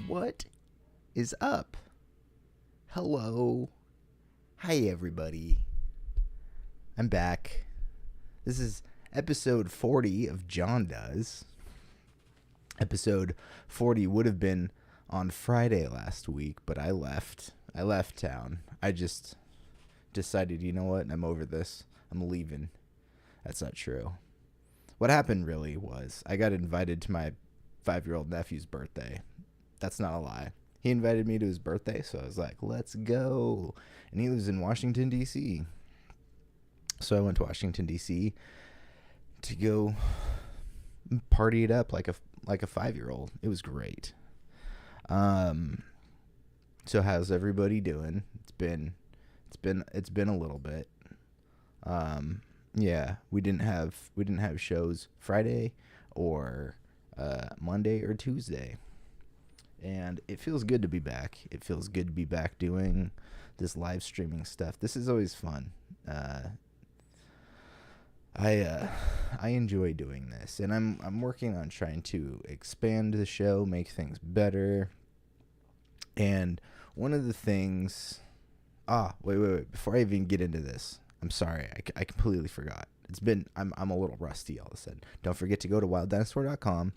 What is up? Hello. Hi, everybody. I'm back. This is episode 40 of Jon Does. Episode 40 would have been on Friday last week, but I left. I left town. I just decided, you know what? I'm over this. I'm leaving. That's not true. What happened really was I got invited to my 5-year-old nephew's birthday. That's not a lie. He invited me to his birthday, so I was like, let's go. And he lives in Washington, D.C. So I went to Washington, D.C. to go party it up like a 5-year-old. It was great. So how's everybody doing? It's been a little bit. Yeah, we didn't have shows Friday or Monday or Tuesday. And it feels good to be back. It feels good to be back doing this live streaming stuff. This is always fun. I enjoy doing this, and I'm working on trying to expand the show, make things better. And one of the things, wait, before I even get into this, I'm sorry, I completely forgot. I'm a little rusty all of a sudden. Don't forget to go to wilddinosaur.com.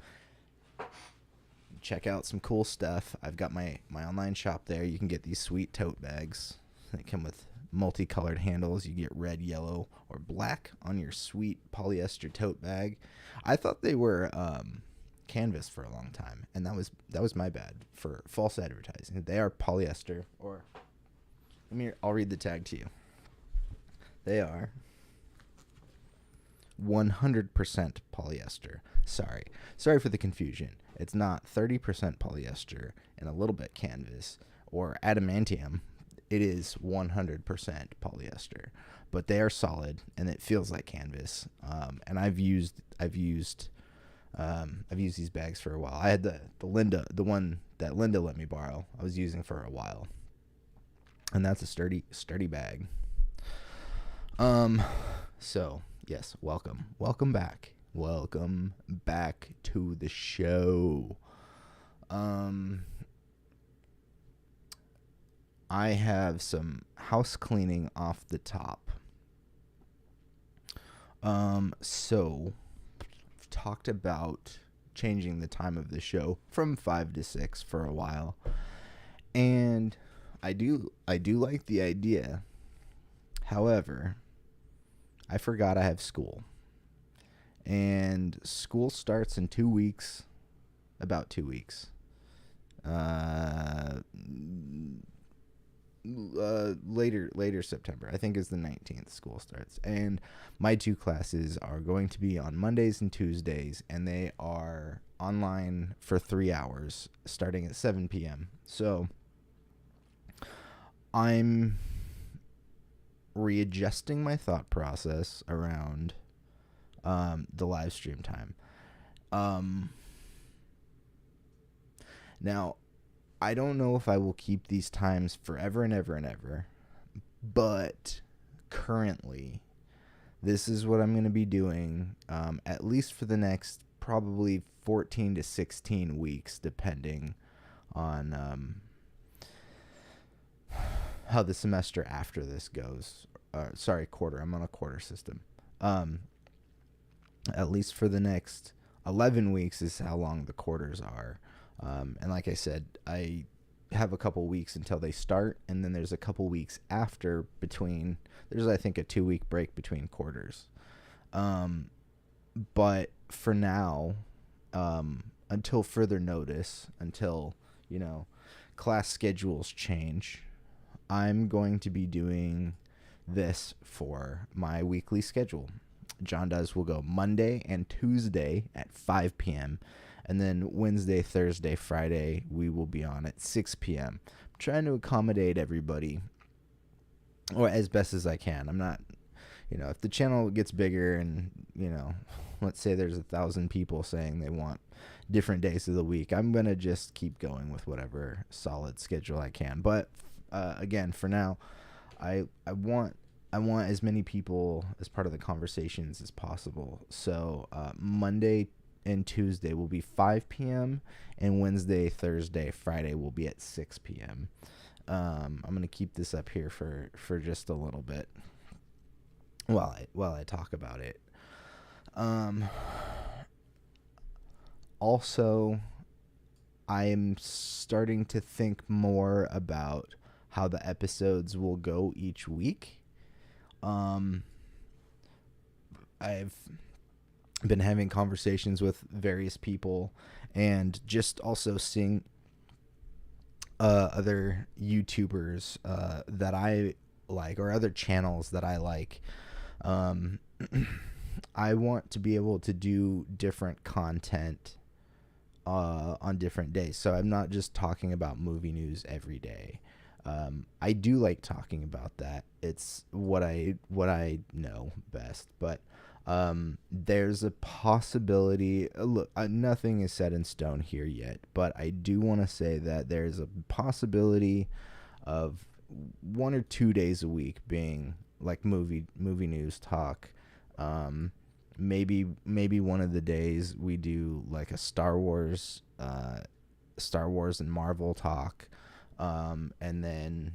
Check out some cool stuff. I've got my online shop there. You can get these sweet tote bags. They come with multicolored handles. You get red, yellow, or black on your sweet polyester tote bag. I thought they were canvas for a long time, and that was my bad for false advertising. They are polyester, or I'll read the tag to you. They are 100% polyester. Sorry for the confusion. It's not 30% polyester and a little bit canvas or adamantium. It is 100% polyester, but they are solid and it feels like canvas. And I've used these bags for a while. I had the one that Linda let me borrow. I was using for a while, and that's a sturdy bag. So yes, welcome back to the show. I have some house cleaning off the top. So I've talked about changing the time of the show from 5 to 6 for a while, and I do like the idea. However, I forgot I have school. And school starts in 2 weeks. About 2 weeks. Later September. I think is the 19th school starts. And my 2 classes are going to be on Mondays and Tuesdays. And they are online for 3 hours starting at 7 p.m. So I'm readjusting my thought process around the live stream time. Now, I don't know if I will keep these times forever and ever and ever, but currently, this is what I'm going to be doing, at least for the next probably 14 to 16 weeks, depending on how the semester after this goes. Quarter. I'm on a quarter system. At least for the next 11 weeks is how long the quarters are. And like I said, I have a couple weeks until they start, and then there's a couple weeks after between. There's, I think, a 2-week break between quarters. But for now, until further notice, until, class schedules change, I'm going to be doing this for my weekly schedule. Jon Does will go Monday and Tuesday at 5 p.m. And then Wednesday, Thursday, Friday, we will be on at 6 p.m. I'm trying to accommodate everybody, or as best as I can. I'm not, if the channel gets bigger and, let's say there's 1,000 people saying they want different days of the week, I'm going to just keep going with whatever solid schedule I can. But again, for now, I want as many people as part of the conversations as possible. So Monday and Tuesday will be 5 p.m. and Wednesday, Thursday, Friday will be at 6 p.m. I'm going to keep this up here for just a little bit while I talk about it. Also, I am starting to think more about how the episodes will go each week. I've been having conversations with various people, and just also seeing other YouTubers that I like, or other channels that I like. I want to be able to do different content on different days, so I'm not just talking about movie news every day. I do like talking about that. It's what I know best, but there's a possibility. Look, nothing is set in stone here yet, but I do want to say that there's a possibility of 1 or 2 days a week being like movie news talk. Maybe one of the days we do like a Star Wars and Marvel talk. And then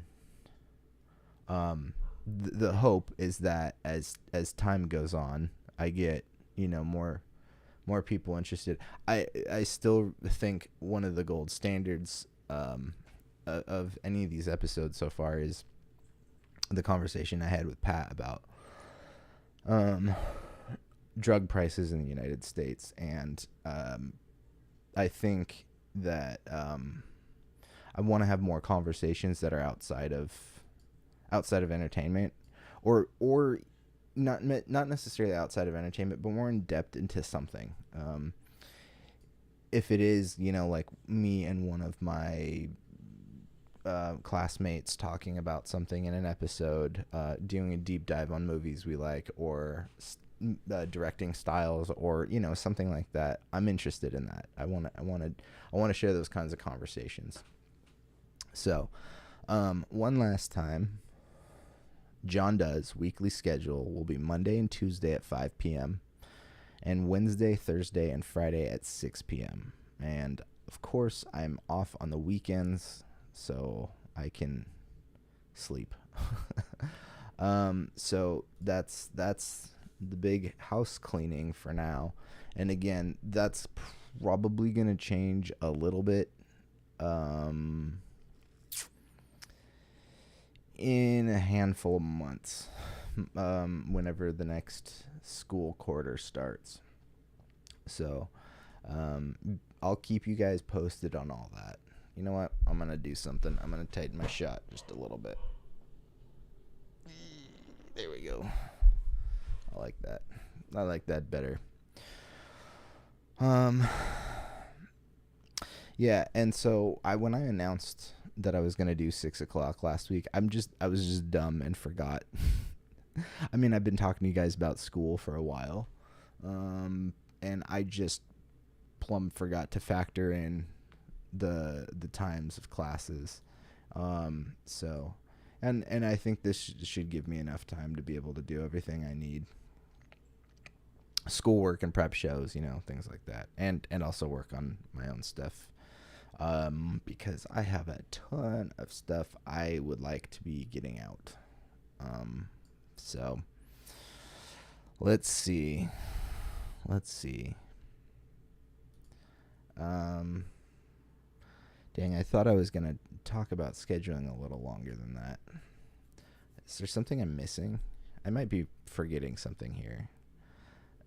the hope is that as time goes on, I get more people interested. I still think one of the gold standards of any of these episodes so far is the conversation I had with Pat about drug prices in the United States, and I think that I want to have more conversations that are outside of entertainment, or not necessarily outside of entertainment, but more in depth into something. If it is, like me and one of my classmates talking about something in an episode, doing a deep dive on movies we like, or directing styles, or something like that, I'm interested in that. I want to share those kinds of conversations. So, one last time, Jon Does weekly schedule will be Monday and Tuesday at 5 p.m. and Wednesday, Thursday, and Friday at 6 p.m. And of course, I'm off on the weekends, so I can sleep. So that's the big house cleaning for now. And again, that's probably going to change a little bit in a handful of months, whenever the next school quarter starts. So I'll keep you guys posted on all that. You know what? I'm going to do something. I'm going to tighten my shot just a little bit. There we go. I like that. I like that better. Yeah, and so when I announced that I was gonna do 6 o'clock last week, I was just dumb and forgot. I mean, I've been talking to you guys about school for a while, and I just plumb forgot to factor in the times of classes. So And I think this should give me enough time to be able to do everything I need. Schoolwork and prep shows, things like that. And also work on my own stuff. Because I have a ton of stuff I would like to be getting out. So let's see. Dang, I thought I was going to talk about scheduling a little longer than that. Is there something I'm missing? I might be forgetting something here.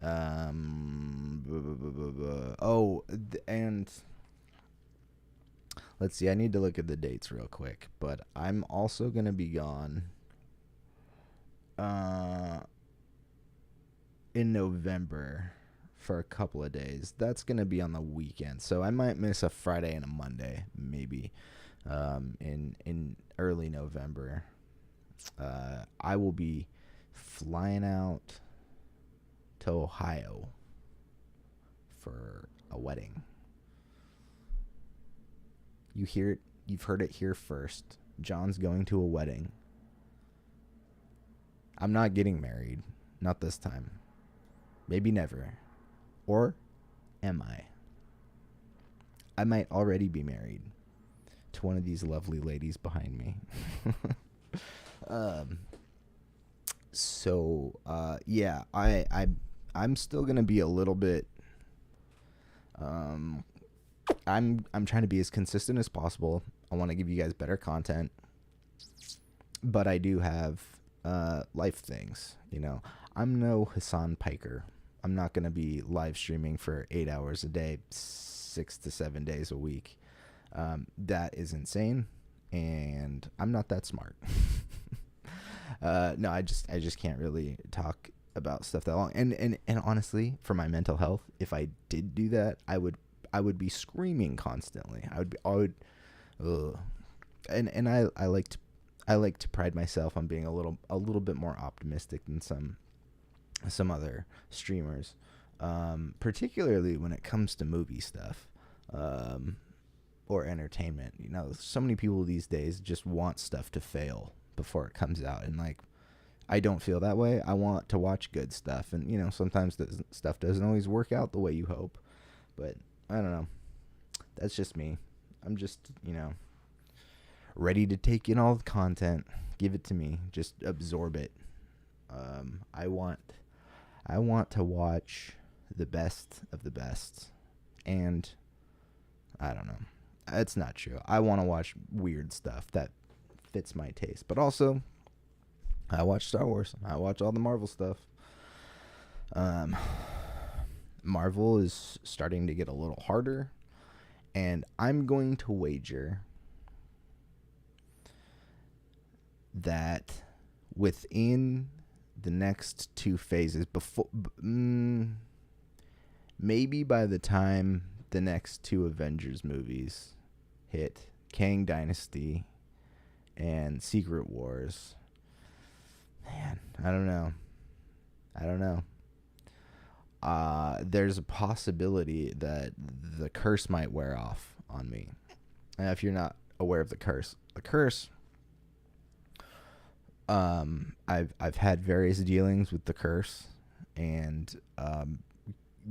And let's see, I need to look at the dates real quick, but I'm also going to be gone in November for a couple of days. That's going to be on the weekend, so I might miss a Friday and a Monday, maybe, in early November. I will be flying out to Ohio for a wedding. You've heard it here first. John's going to a wedding. I'm not getting married. Not this time. Maybe never. Or am I? I might already be married to one of these lovely ladies behind me. Yeah, I'm still gonna be a little bit. I'm trying to be as consistent as possible. I want to give you guys better content, but I do have life things. I'm no Hassan Piker. I'm not gonna be live streaming for 8 hours a day, 6 to 7 days a week. That is insane, and I'm not that smart. No, I just can't really talk about stuff that long. And honestly, for my mental health, if I did do that, I would be screaming constantly. I like to pride myself on being a little bit more optimistic than some other streamers, particularly when it comes to movie stuff, or entertainment. So many people these days just want stuff to fail before it comes out, and I don't feel that way. I want to watch good stuff, and sometimes the stuff doesn't always work out the way you hope, but I don't know. That's just me. I'm just ready to take in all the content. Give it to me. Just absorb it. I want to watch the best of the best, and I don't know. It's not true. I want to watch weird stuff that fits my taste, but also I watch Star Wars. I watch all the Marvel stuff. Marvel is starting to get a little harder, and I'm going to wager that within the next two phases, maybe by the time the next two Avengers movies hit, Kang Dynasty and Secret Wars, man, I don't know. There's a possibility that the curse might wear off on me. And if you're not aware of the curse, I've had various dealings with the curse, and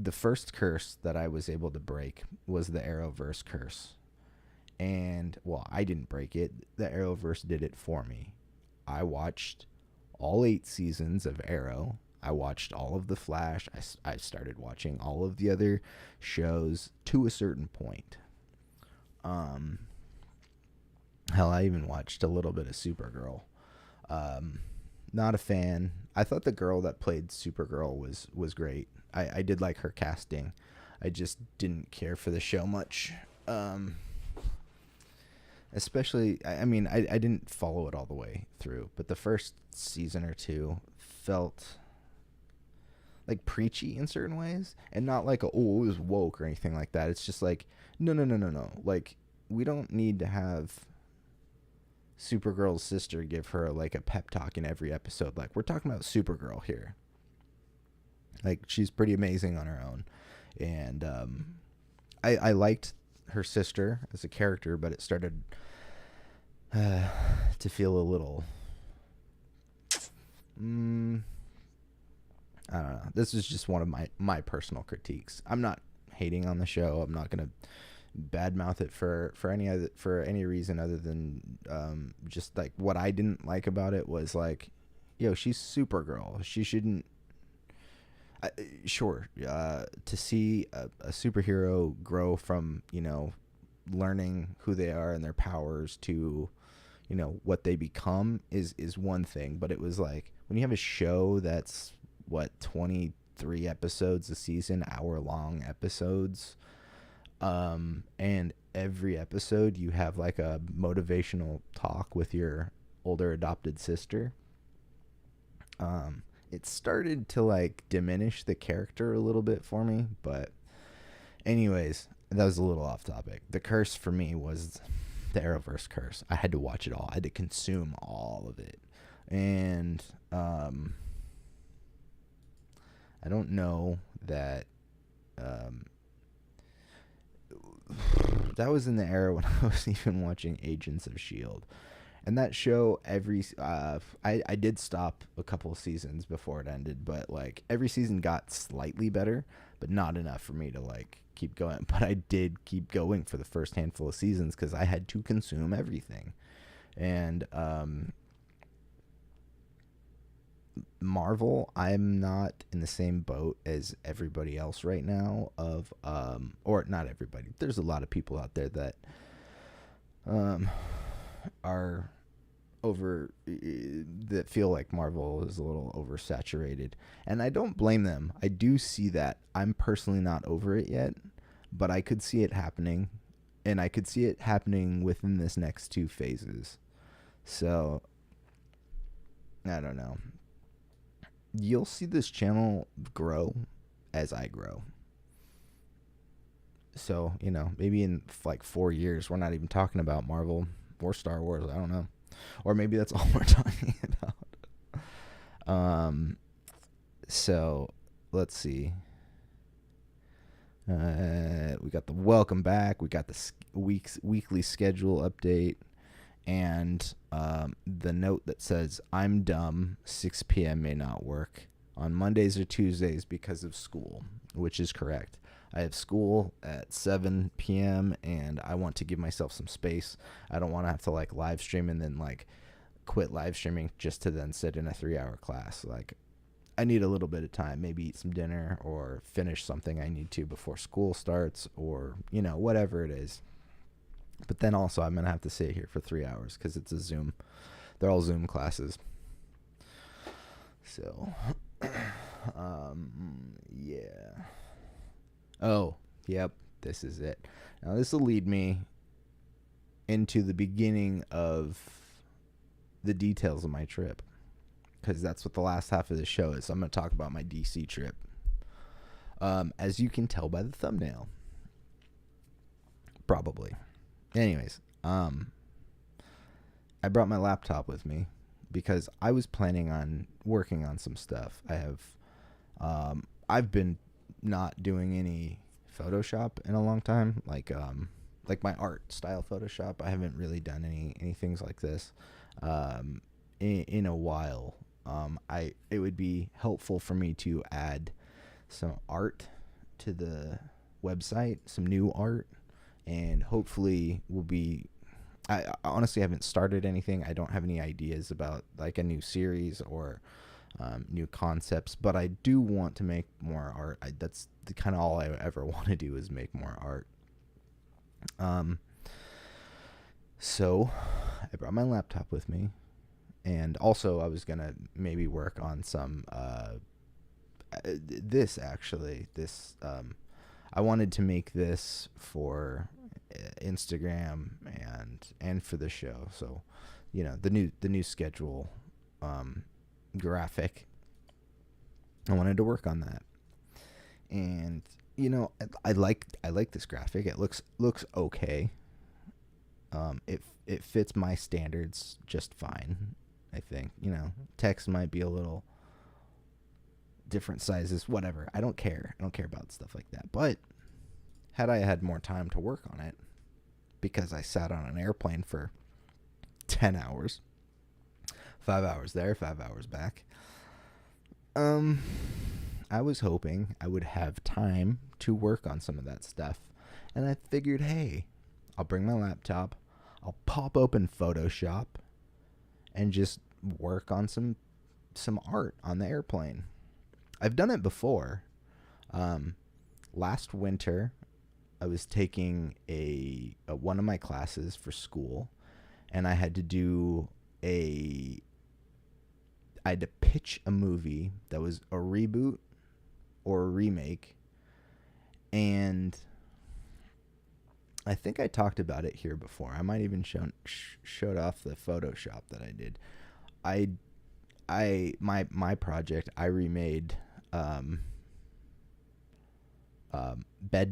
the first curse that I was able to break was the Arrowverse curse. And, well, I didn't break it. The Arrowverse did it for me. I watched all 8 seasons of Arrow. I watched all of The Flash. I started watching all of the other shows to a certain point. Hell, I even watched a little bit of Supergirl. Not a fan. I thought the girl that played Supergirl was great. I did like her casting. I just didn't care for the show much. Especially, I mean, I didn't follow it all the way through, but the first season or two felt like preachy in certain ways, and not like it was woke or anything like that. It's just like, no. Like, we don't need to have Supergirl's sister give her like a pep talk in every episode. Like, we're talking about Supergirl here. Like, she's pretty amazing on her own, and I liked her sister as a character, but it started to feel a little, I don't know. This is just one of my personal critiques. I'm not hating on the show. I'm not gonna badmouth it for any reason other than just like what I didn't like about it was like, yo, she's Supergirl. She shouldn't. Sure, to see a superhero grow from, learning who they are and their powers to, what they become is one thing. But it was like when you have a show that's 23 episodes a season, hour-long episodes, and every episode you have like a motivational talk with your older adopted sister. It started to like diminish the character a little bit for me, but anyways, that was a little off topic. The curse for me was the Arrowverse curse. I had to watch it all. I had to consume all of it. And I don't know that that was in the era when I was even watching Agents of S.H.I.E.L.D. And that show, I did stop a couple of seasons before it ended, but like every season got slightly better, but not enough for me to like keep going. But I did keep going for the first handful of seasons because I had to consume everything. And Marvel, I'm not in the same boat as everybody else right now or not everybody. There's a lot of people out there that are that feel like Marvel is a little oversaturated, and I don't blame them. I do see that. I'm personally not over it yet, but I could see it happening, and I could see it happening within this next 2 phases. So I don't know. You'll see this channel grow as I grow. So, maybe in like 4 years, we're not even talking about Marvel or Star Wars. I don't know. Or maybe that's all we're talking about. So let's see. We got the welcome back. We got the weekly schedule update. And the note that says, I'm dumb, 6 p.m. may not work on Mondays or Tuesdays because of school, which is correct. I have school at 7 p.m. and I want to give myself some space. I don't want to have to like live stream and then like quit live streaming just to then sit in a 3-hour class. Like I need a little bit of time, maybe eat some dinner or finish something I need to before school starts or, whatever it is. But then also I'm going to have to sit here for 3 hours because it's a Zoom. They're all Zoom classes. So, yeah. Oh, yep, this is it. Now this will lead me into the beginning of the details of my trip, because that's what the last half of the show is. I'm going to talk about my DC trip. As you can tell by the thumbnail. Probably. Anyways, I brought my laptop with me because I was planning on working on some stuff. I've been not doing any Photoshop in a long time, like my art style Photoshop. I haven't really done any things like this in a while. It would be helpful for me to add some art to the website, some new art, and hopefully I honestly haven't started anything. I don't have any ideas about like a new series or new concepts, but I do want to make more art. That's kind of all I ever want to do is make more art. So I brought my laptop with me, and also I was gonna maybe work on some I wanted to make this for Instagram and for the show. So, the new schedule graphic. I wanted to work on that. And I like this graphic. It looks okay. It fits my standards just fine, I think. Text might be a little different sizes, whatever. I don't care about stuff like that. But had I had more time to work on it, because I sat on an airplane for 10 hours. 5 hours there, 5 hours back. I was hoping I would have time to work on some of that stuff. And I figured, hey, I'll bring my laptop, I'll pop open Photoshop, and just work on some art on the airplane. I've done it before. Last winter, I was taking a one of my classes for school, and I had to pitch a movie that was a reboot or a remake, and I think I talked about it here before. I might even showed off the Photoshop that I did. My project, I remade Bed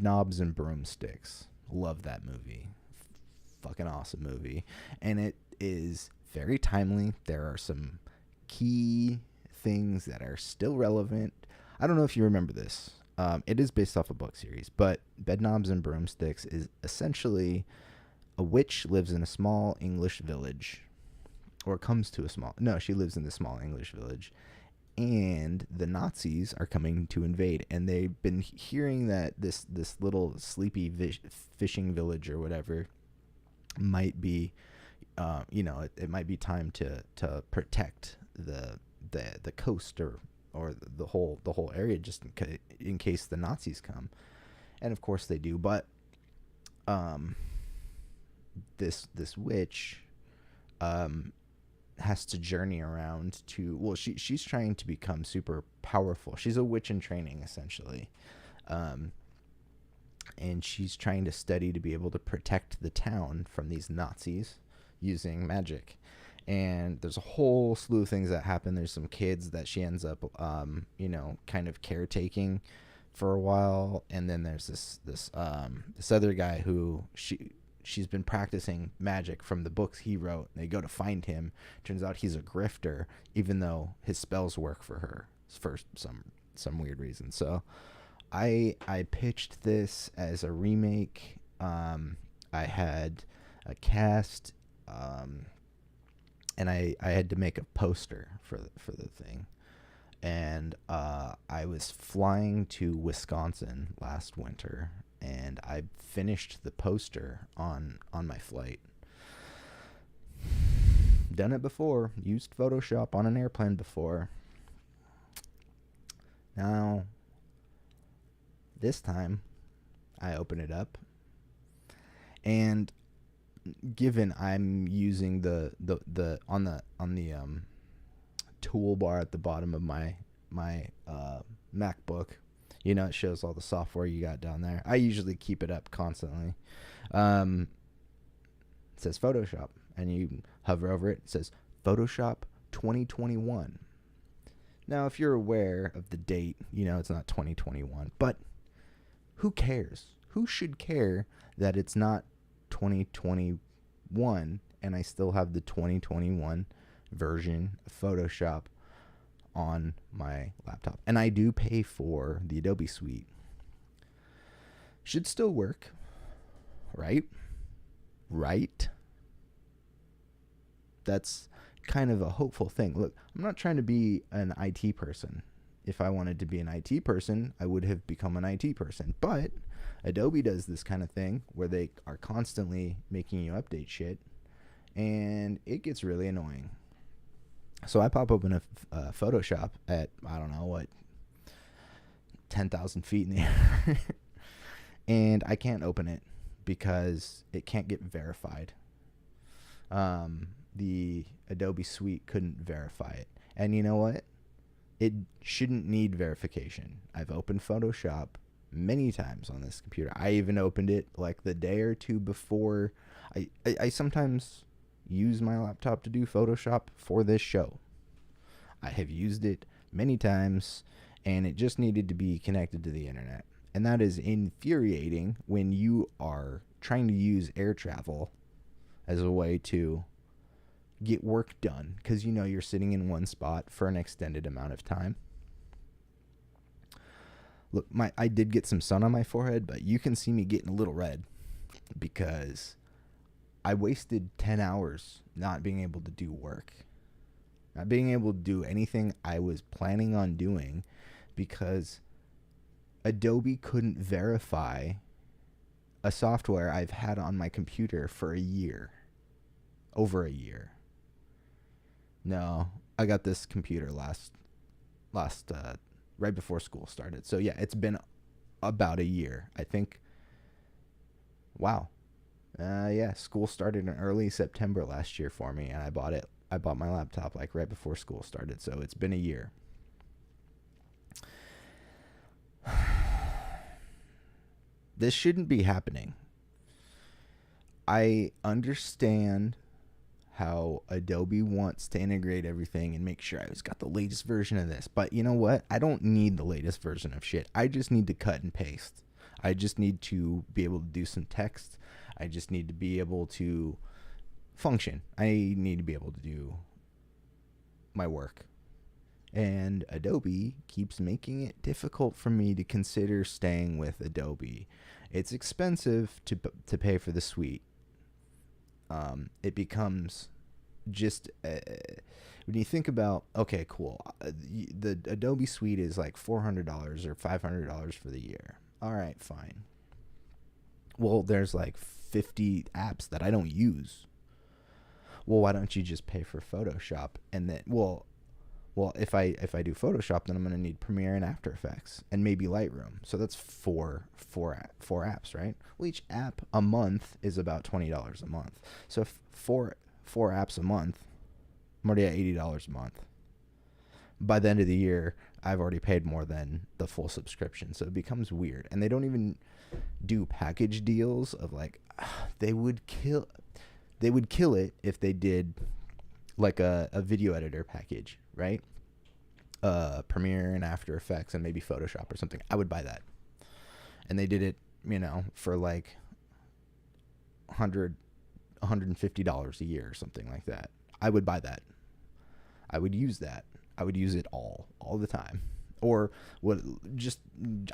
Knobs and Broomsticks. Love that movie. Fucking awesome movie. And it is very timely. There are some key things that are still relevant. I don't know if you remember this. It is based off a book series, but Bed Knobs and Broomsticks is essentially a witch lives in a small English village, or comes to a small, no, she lives in the small English village, and the Nazis are coming to invade, and they've been hearing that this little sleepy fishing village or whatever might be, it might be time to protect the coast or the whole area, just in case the Nazis come. And of course they do, but this witch has to journey around to, well, she's trying to become super powerful. She's a witch in training, essentially. And she's trying to study to be able to protect the town from these Nazis using magic. And there's a whole slew of things that happen. There's some kids that she ends up, kind of caretaking for a while. And then there's this other guy who she's been practicing magic from the books he wrote. They go to find him. Turns out he's a grifter, even though his spells work for her for some weird reason. So I pitched this as a remake. I had a cast, and I had to make a poster for the thing. And I was flying to Wisconsin last winter, and I finished the poster on my flight. Done it before. Used Photoshop on an airplane before. Now, this time, I open it up, and given I'm using the on the toolbar at the bottom of my MacBook, it shows all the software you got down there. I usually keep it up constantly. It says Photoshop, and you hover over it. It says Photoshop 2021. Now, if you're aware of the date, it's not 2021, but who cares? Who should care that it's not 2021 and I still have the 2021 version of Photoshop on my laptop? And I do pay for the Adobe suite. Should still work, right? That's kind of a hopeful thing. Look, I'm not trying to be an IT person. If I wanted to be an IT person, I would have become an IT person. But Adobe does this kind of thing where they are constantly making you update shit, and it gets really annoying. So I pop open a Photoshop at, I don't know what, 10,000 feet in the air, and I can't open it because it can't get verified. The Adobe suite couldn't verify it. And you know what? It shouldn't need verification. I've opened Photoshop many times on this computer. I even opened it like the day or two before. I sometimes use my laptop to do Photoshop for this show. I have used it many times, and it just needed to be connected to the internet. And that is infuriating when you are trying to use air travel as a way to get work done, because you're sitting in one spot for an extended amount of time. Look, I did get some sun on my forehead, but you can see me getting a little red because I wasted 10 hours not being able to do work, not being able to do anything I was planning on doing because Adobe couldn't verify a software I've had on my computer for a year. Over a year. No, I got this computer last right before school started. So yeah, it's been about a year, I think. Wow. Yeah, school started in early September last year for me, and I bought my laptop like right before school started. So it's been a year. This shouldn't be happening. I understand how Adobe wants to integrate everything and make sure I always got the latest version of this. But you know what? I don't need the latest version of shit. I just need to cut and paste. I just need to be able to do some text. I just need to be able to function. I need to be able to do my work. And Adobe keeps making it difficult for me to consider staying with Adobe. It's expensive to pay for the suite. It becomes just when you think about, okay, cool, the Adobe suite is like $400 or $500 for the year. All right, fine. Well, there's like 50 apps that I don't use. Well, why don't you just pay for Photoshop? And then, well, if I do Photoshop, then I'm gonna need Premiere and After Effects and maybe Lightroom. So that's four apps, right? Well, each app a month is about $20 a month. So if four apps a month, I'm already at $80 a month. By the end of the year, I've already paid more than the full subscription. So it becomes weird. And they don't even do package deals of like, they would kill it if they did like a video editor package, right? Premiere and After Effects and maybe Photoshop or something. I would buy that. And they did it, for like $150 a year or something like that. I would buy that. I would use that. I would use it all the time. Or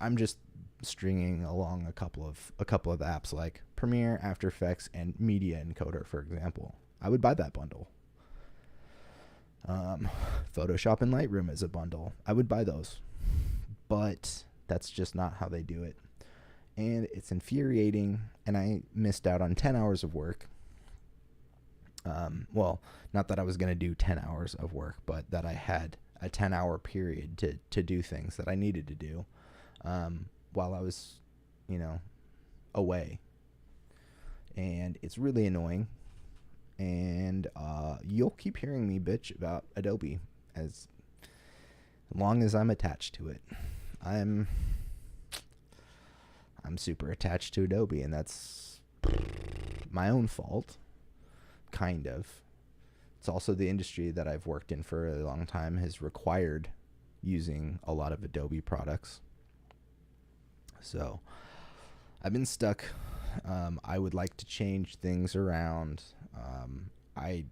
I'm just stringing along a couple of apps like Premiere, After Effects, and Media Encoder, for example. I would buy that bundle. Photoshop and Lightroom is a bundle. I would buy those. But that's just not how they do it. And it's infuriating, and I missed out on 10 hours of work. Well, not that I was going to do 10 hours of work, but that I had a 10-hour period to do things that I needed to do while I was, away. And it's really annoying. And you'll keep hearing me bitch about Adobe as long as I'm attached to it. I'm super attached to Adobe, and that's my own fault, kind of. It's also the industry that I've worked in for a long time has required using a lot of Adobe products. So I've been stuck. I would like to change things around. I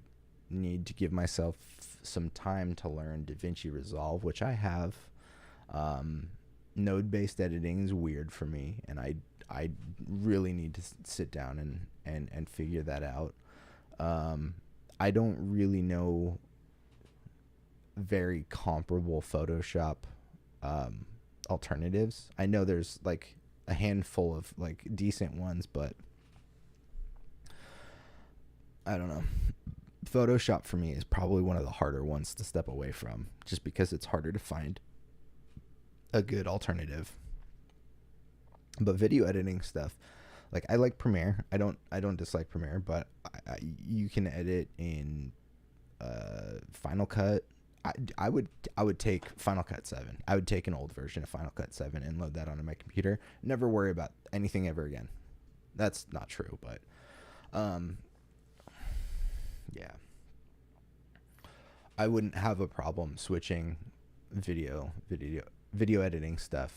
need to give myself some time to learn DaVinci Resolve, which I have. Node-based editing is weird for me, and I really need to sit down and figure that out. I don't really know very comparable Photoshop alternatives. I know there's like a handful of like decent ones, but I don't know. Photoshop for me is probably one of the harder ones to step away from, just because it's harder to find a good alternative. But video editing stuff, like I like Premiere. I don't dislike Premiere, but you can edit in Final Cut. I would take Final Cut 7. I would take an old version of Final Cut 7 and load that onto my computer. Never worry about anything ever again. That's not true, but yeah. I wouldn't have a problem switching video editing stuff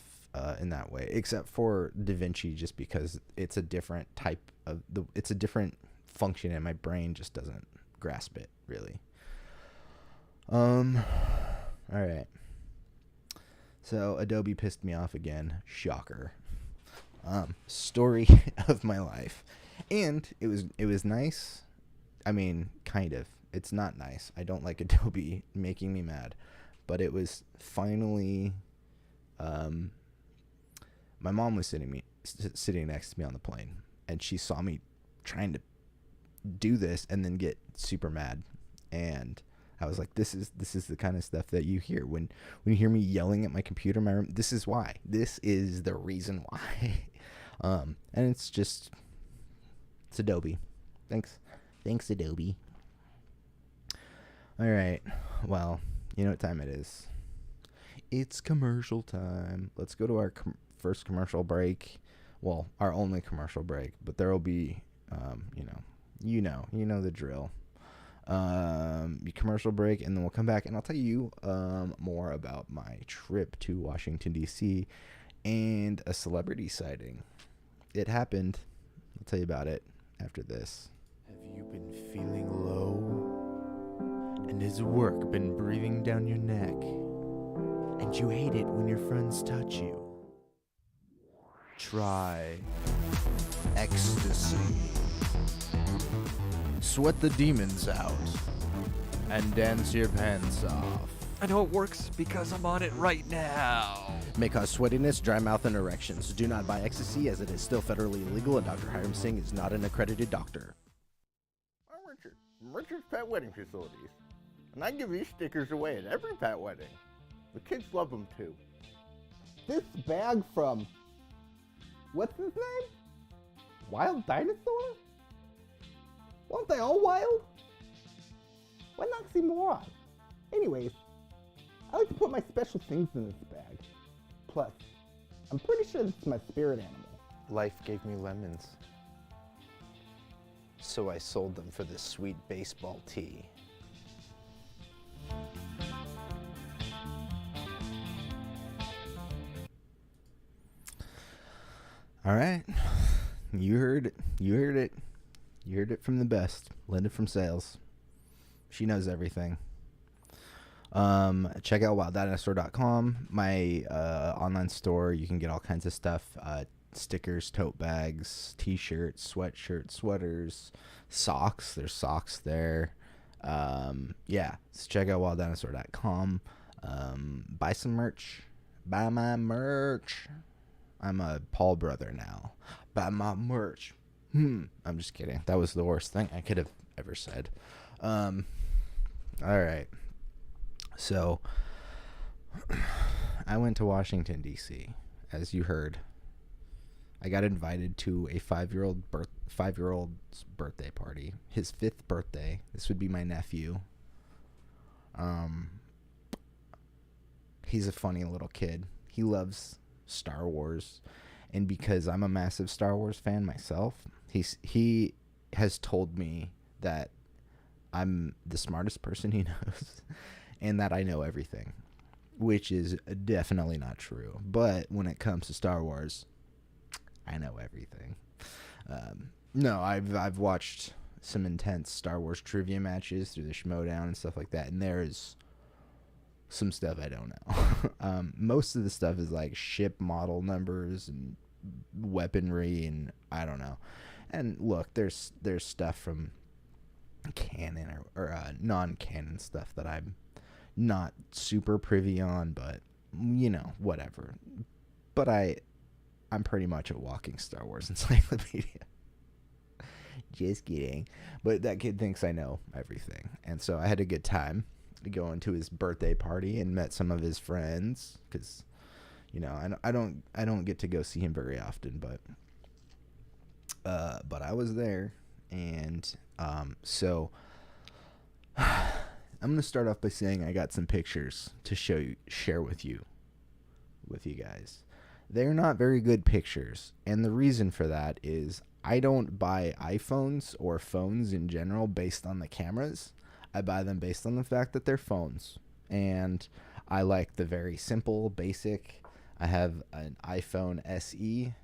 in that way, except for DaVinci, just because it's a different type of it's a different function, and my brain just doesn't grasp it really. All right. So Adobe pissed me off again. Shocker. Story of my life. And it was nice. I mean, kind of. It's not nice. I don't like Adobe making me mad, but it was finally. My mom was sitting next to me on the plane, and she saw me trying to do this and then get super mad, and I was like, this is the kind of stuff that you hear when you hear me yelling at my computer in my room. This is why. This is the reason why. And it's Adobe. Thanks Adobe. All right. Well, you know what time it is. It's commercial time. Let's go to our first commercial break. Well, our only commercial break, but there will be, you know the drill. Commercial break, and then we'll come back and I'll tell you more about my trip to Washington, D.C. and a celebrity sighting. It happened. I'll tell you about it after this. Have you been feeling low? And has work been breathing down your neck? And you hate it when your friends touch you? Try ecstasy. Sweat the demons out and dance your pants off. I know it works because I'm on it right now. May cause sweatiness, dry mouth, and erections. Do not buy ecstasy as it is still federally illegal and Dr. Hiram Singh is not an accredited doctor. I'm Richard from Richard's Pet Wedding Facilities, and I give these stickers away at every pet wedding. The kids love them too. This bag from, what's his name? Wild Dinosaur? Weren't they all wild? What an oxymoron. Anyways, I like to put my special things in this bag. Plus, I'm pretty sure this is my spirit animal. Life gave me lemons, so I sold them for this sweet baseball tee. All right, you heard it. You heard it from the best. Linda from sales. She knows everything. Check out wilddinosaur.com, my online store. You can get all kinds of stuff, stickers, tote bags, t-shirts, sweatshirts, sweaters, socks. There's socks there. Yeah, so check out wilddinosaur.com. Buy some merch. Buy my merch. I'm a Paul brother now. Buy my merch. I'm just kidding. That was the worst thing I could have ever said. All right. So, I went to Washington, D.C., as you heard. I got invited to a 5-year-old's birthday party. His 5th birthday. This would be my nephew. He's a funny little kid. He loves Star Wars. And because I'm a massive Star Wars fan myself, he has told me that I'm the smartest person he knows. And that I know everything, which is definitely not true. But when it comes to Star Wars, I know everything. No, I've watched some intense Star Wars trivia matches through the Schmodown and stuff like that, and there's some stuff I don't know. Most of the stuff is like ship model numbers and weaponry, and I don't know. And look, there's stuff from canon or non-canon stuff that I'm not super privy on, but whatever. But I'm pretty much a walking Star Wars encyclopedia. Just kidding. But that kid thinks I know everything, and so I had a good time going to his birthday party and met some of his friends because I don't get to go see him very often, but I was there, and so I'm going to start off by saying I got some pictures to share with you guys. They're not very good pictures, and the reason for that is I don't buy iPhones or phones in general based on the cameras. I buy them based on the fact that they're phones, and I like the very simple, basic. I have an iPhone SE.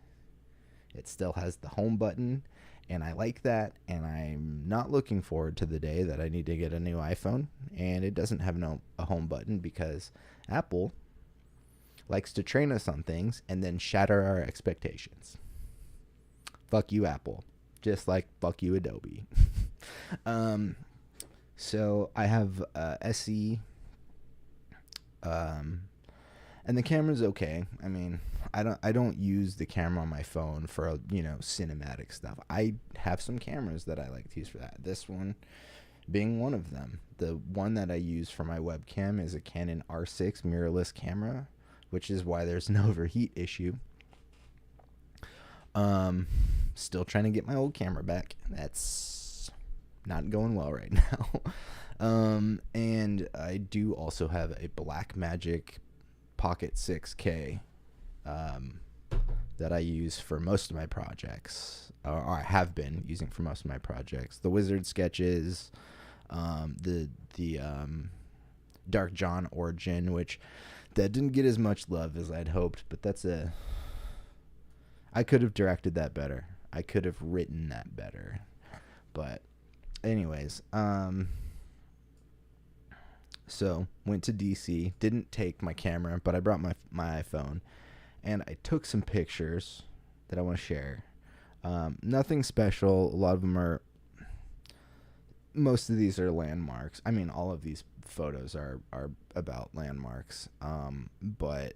It still has the home button, and I like that, and I'm not looking forward to the day that I need to get a new iPhone, and it doesn't have a home button because Apple likes to train us on things and then shatter our expectations. Fuck you, Apple. just like fuck you, Adobe. So I have SE, and the camera's okay. I mean, I don't use the camera on my phone for cinematic stuff. I have some cameras that I like to use for that. This one being one of them. The one that I use for my webcam is a Canon R6 mirrorless camera, which is why there's an overheat issue. Still trying to get my old camera back. That's not going well right now. And I do also have a Blackmagic Pocket 6K that I use for most of my projects, or I have been using for most of my projects. The Wizard sketches, the Dark John origin, which that didn't get as much love as I'd hoped, but I could have directed that better. I could have written that better. But anyways, so went to DC, didn't take my camera, but I brought my iPhone, and I took some pictures that I want to share. Nothing special. A lot of them most of these are landmarks. I mean, all of these photos are about landmarks. But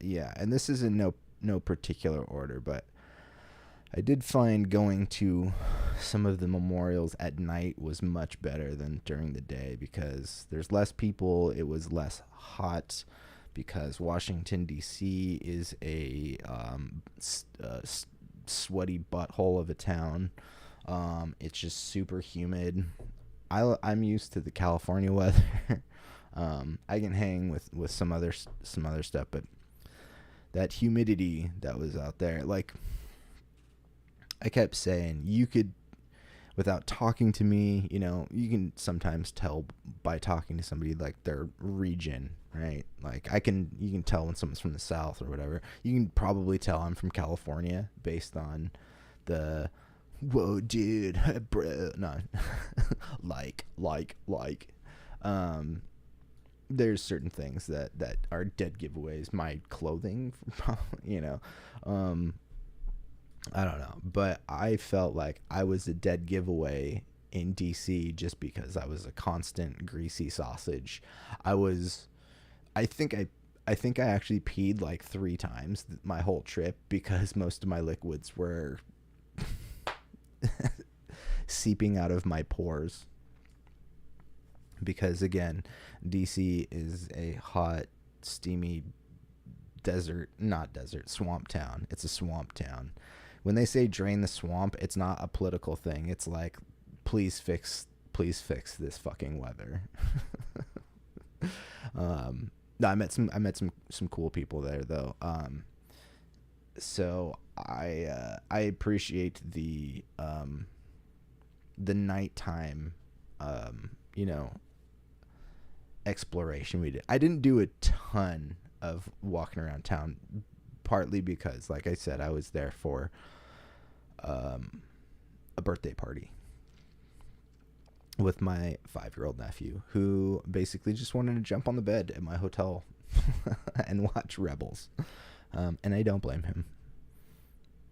yeah, and this is in no particular order, but I did find going to some of the memorials at night was much better than during the day, because there's less people. It was less hot, because Washington, D.C. is a sweaty butthole of a town. It's just super humid. I'm used to the California weather. I can hang with some other stuff, but that humidity that was out there, like, I kept saying, you could, without talking to me, you can sometimes tell by talking to somebody, like, their region, right? Like, you can tell when someone's from the South or whatever. You can probably tell I'm from California based on the, whoa, dude, bro, no, like, there's certain things that are dead giveaways. My clothing, I don't know, but I felt like I was a dead giveaway in DC just because I was a constant greasy sausage. I think I actually peed like 3 times my whole trip, because most of my liquids were seeping out of my pores. Because again, DC is a hot, steamy swamp town. It's a swamp town. When they say drain the swamp, it's not a political thing. It's like, please fix this fucking weather. No, I met some cool people there though. So I appreciate the nighttime exploration we did. I didn't do a ton of walking around town, partly because, like I said, I was there for a birthday party with my 5-year-old nephew, who basically just wanted to jump on the bed at my hotel and watch Rebels. And I don't blame him.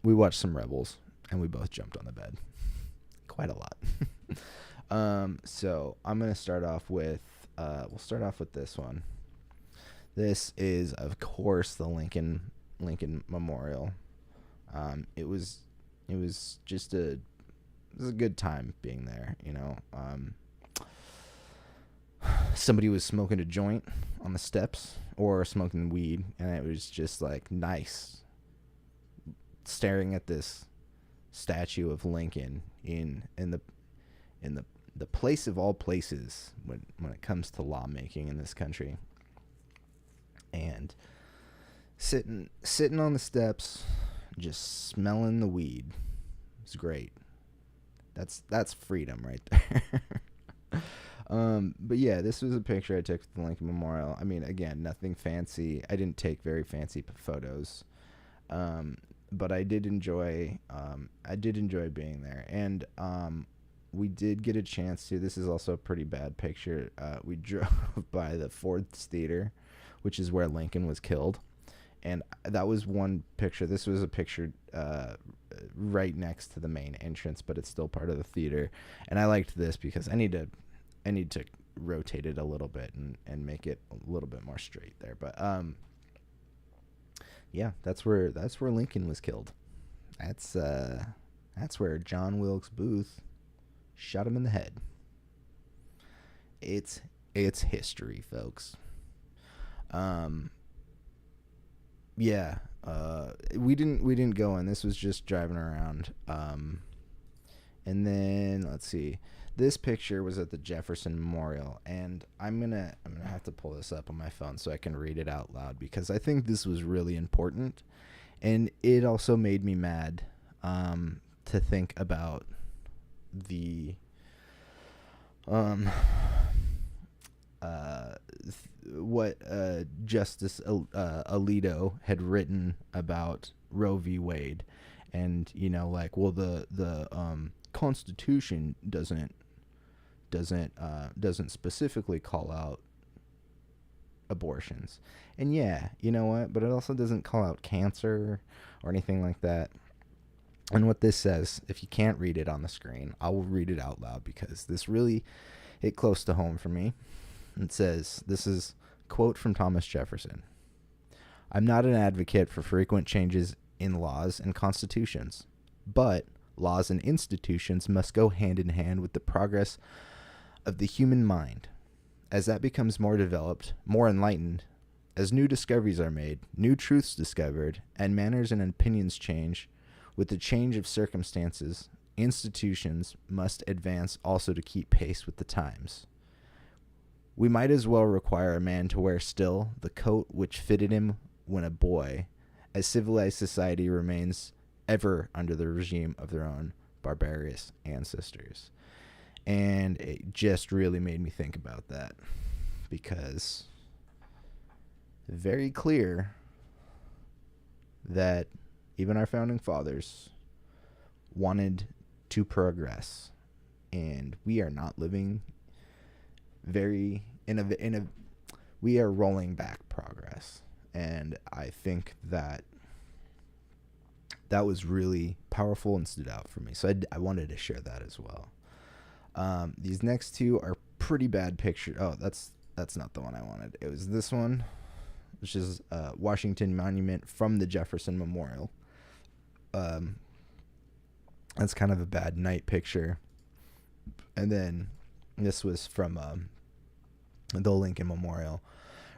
We watched some Rebels and we both jumped on the bed quite a lot. So I'm going to start off with, we'll start off with this one. This is, of course, the Lincoln Memorial. It was just it was a good time being there, somebody was smoking a joint on the steps or smoking weed, and it was just like nice staring at this statue of Lincoln in the place of all places when it comes to lawmaking in this country. And sitting on the steps, just smelling the weed. It's great. That's freedom right there. But yeah, this was a picture I took at the Lincoln Memorial. I mean, again, nothing fancy. I didn't take very fancy photos. But I did enjoy being there. And we did get a chance to, this is also a pretty bad picture. We drove by the Ford's Theater, which is where Lincoln was killed. And that was one picture. This was a picture right next to the main entrance, but it's still part of the theater. And I liked this because I need to rotate it a little bit and make it a little bit more straight there. But yeah, that's where Lincoln was killed. That's where John Wilkes Booth shot him in the head. It's history, folks. Yeah, we didn't go in. This was just driving around. And then let's see. This picture was at the Jefferson Memorial, and I'm gonna have to pull this up on my phone so I can read it out loud, because I think this was really important, and it also made me mad to think about the what Justice Alito had written about Roe v. Wade, and like, well, the Constitution doesn't specifically call out abortions, and yeah, you know what? But it also doesn't call out cancer or anything like that. And what this says, if you can't read it on the screen, I will read it out loud because this really hit close to home for me. It says, this is a quote from Thomas Jefferson: "I'm not an advocate for frequent changes in laws and constitutions, but laws and institutions must go hand in hand with the progress of the human mind. As that becomes more developed, more enlightened, as new discoveries are made, new truths discovered, and manners and opinions change with the change of circumstances, institutions must advance also to keep pace with the times. We might as well require a man to wear still the coat which fitted him when a boy, as civilized society remains ever under the regime of their own barbarous ancestors." And it just really made me think about that, because very clear that even our founding fathers wanted to progress, and we are not living we are rolling back progress. And I think that was really powerful and stood out for me. So I wanted to share that as well. These next two are pretty bad pictures. Oh, that's not the one I wanted. It was this one, which is Washington Monument from the Jefferson Memorial. That's kind of a bad night picture. And then this was from the Lincoln Memorial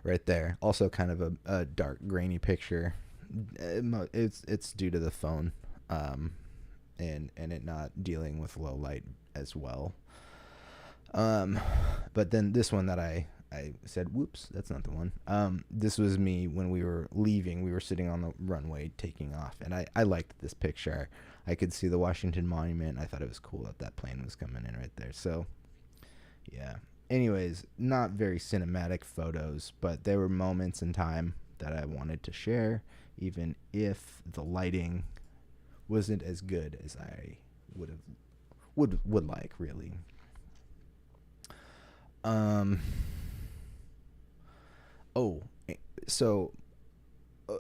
right there. Also kind of a dark, grainy picture. It's due to the phone and it not dealing with low light as well. But then this one that I said, whoops, that's not the one. This was me when we were leaving. We were sitting on the runway taking off, and I liked this picture. I could see the Washington Monument. I thought it was cool that plane was coming in right there. So, yeah. Anyways, not very cinematic photos, but there were moments in time that I wanted to share, even if the lighting wasn't as good as I would like, really. So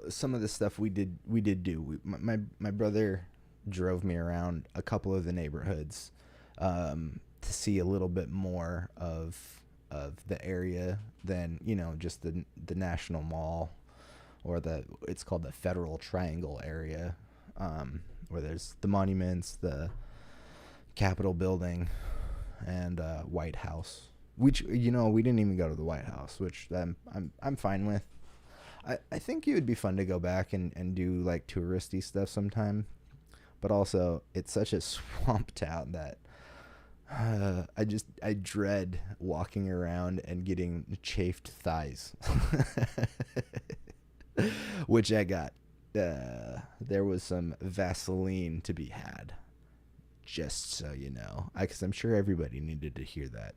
some of the stuff we did do. My brother drove me around a couple of the neighborhoods to see a little bit more of the area than, just the National Mall, or it's called the Federal Triangle area, where there's the monuments, the Capitol building, and White House. Which, we didn't even go to the White House, which I'm fine with. I think it would be fun to go back and do like touristy stuff sometime, but also it's such a swamp town that I dread walking around and getting chafed thighs, which I got. There was some Vaseline to be had, just so you know, because I'm sure everybody needed to hear that.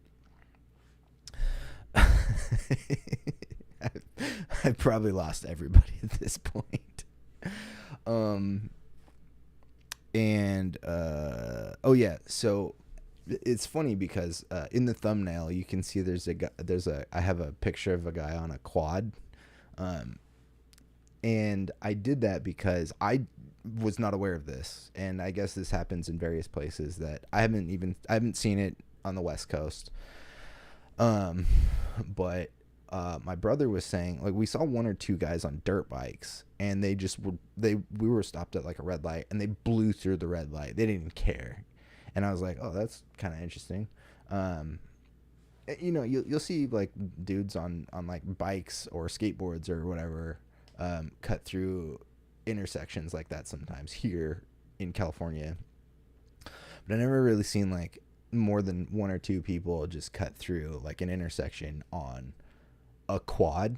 I've probably lost everybody at this point. So it's funny because in the thumbnail you can see I have a picture of a guy on a quad, and And I did that because I was not aware of this, and I guess this happens in various places that I haven't seen it on the West Coast. But my brother was saying, like, we saw one or two guys on dirt bikes, and we were stopped at like a red light, and they blew through the red light. They didn't even care. And I was like, oh, that's kind of interesting. You know, you'll see like dudes on like bikes or skateboards or whatever, cut through intersections like that sometimes here in California. But I never really seen like more than one or two people just cut through like an intersection on a quad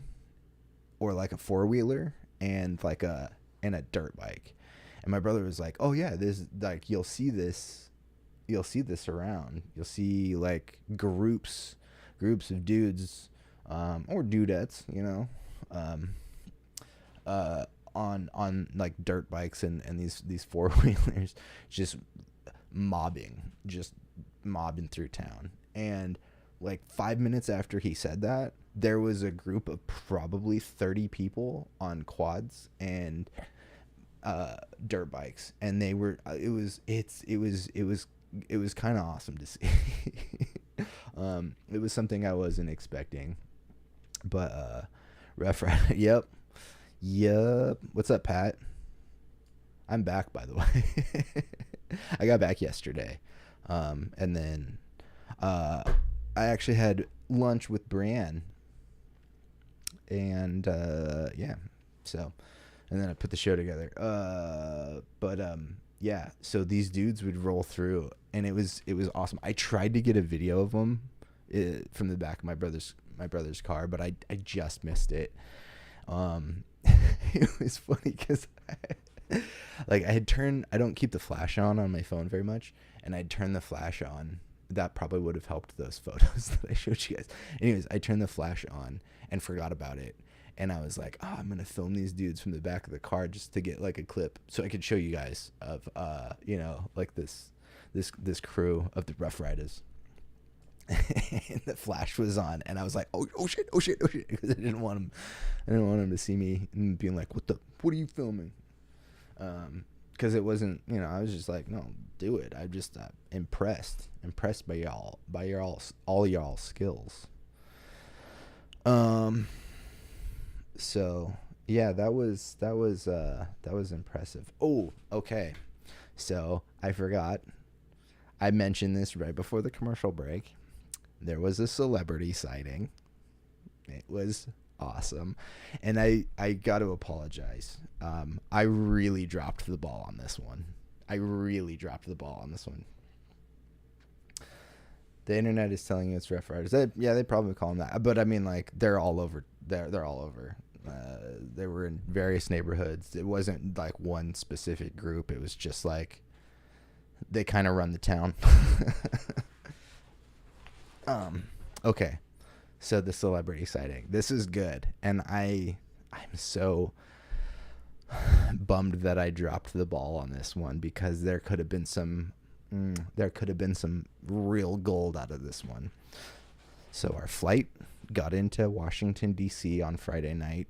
or like a four-wheeler and a dirt bike. And my brother was like, oh yeah, this, like, you'll see this around. You'll see like groups of dudes, or dudettes, you know, on like dirt bikes and these four-wheelers just mobbing through town. And like 5 minutes after he said that, there was a group of probably 30 people on quads and dirt bikes, and they were it was kind of awesome to see. It was something I wasn't expecting. But Rough Rider, yep. What's up, Pat? I'm back, by the way. I got back yesterday. And then I actually had lunch with Brienne. And yeah. So, and then I put the show together. Yeah, so these dudes would roll through, and it was awesome. I tried to get a video of them from the back of my brother's car, but I just missed it. It was funny because I don't keep the flash on my phone very much, and I'd turn the flash on. That probably would have helped those photos that I showed you guys. Anyways, I turned the flash on and forgot about it. And I was like, oh, I'm going to film these dudes from the back of the car just to get like a clip so I could show you guys of, you know, like this crew of the Rough Riders. And the flash was on, and I was like, oh shit, because I didn't want him to see me and being like, what are you filming? Because it wasn't, you know, I was just like, no, do it. I'm just impressed by all y'all skills. So yeah, that was impressive. Oh, okay. So I forgot. I mentioned this right before the commercial break. There was a celebrity sighting. It was awesome. And I got to apologize. I really dropped the ball on this one. The internet is telling you it's Rough Riders. They probably call them that. But I mean, like, they're all over. They're all over. They were in various neighborhoods. It wasn't like one specific group. It was just like they kind of run the town. Okay. So the celebrity sighting. This is good. And I'm so bummed that I dropped the ball on this one, because there could have been some real gold out of this one. So our flight got into Washington, D.C. on Friday night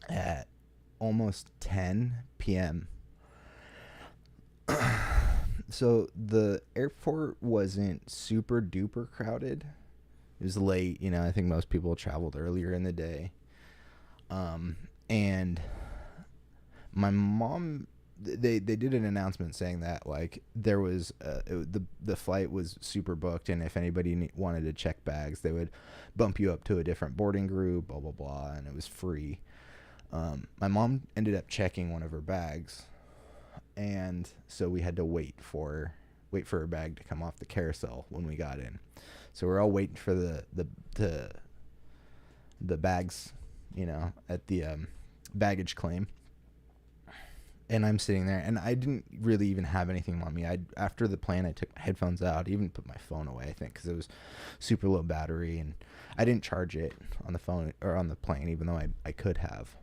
at almost 10 p.m. So the airport wasn't super duper crowded. It was late, you know. I think most people traveled earlier in the day. And my mom, they did an announcement saying that, like, there was the flight was super booked, and if anybody wanted to check bags, they would bump you up to a different boarding group, blah blah blah, and it was free. My mom ended up checking one of her bags, and so we had to wait for her bag to come off the carousel when we got in. So we're all waiting for the bags, you know, at the baggage claim. And I'm sitting there, and I didn't really even have anything on me. After the plane, I took my headphones out, even put my phone away, I think, because it was super low battery, and I didn't charge it on the phone or on the plane, even though I could have.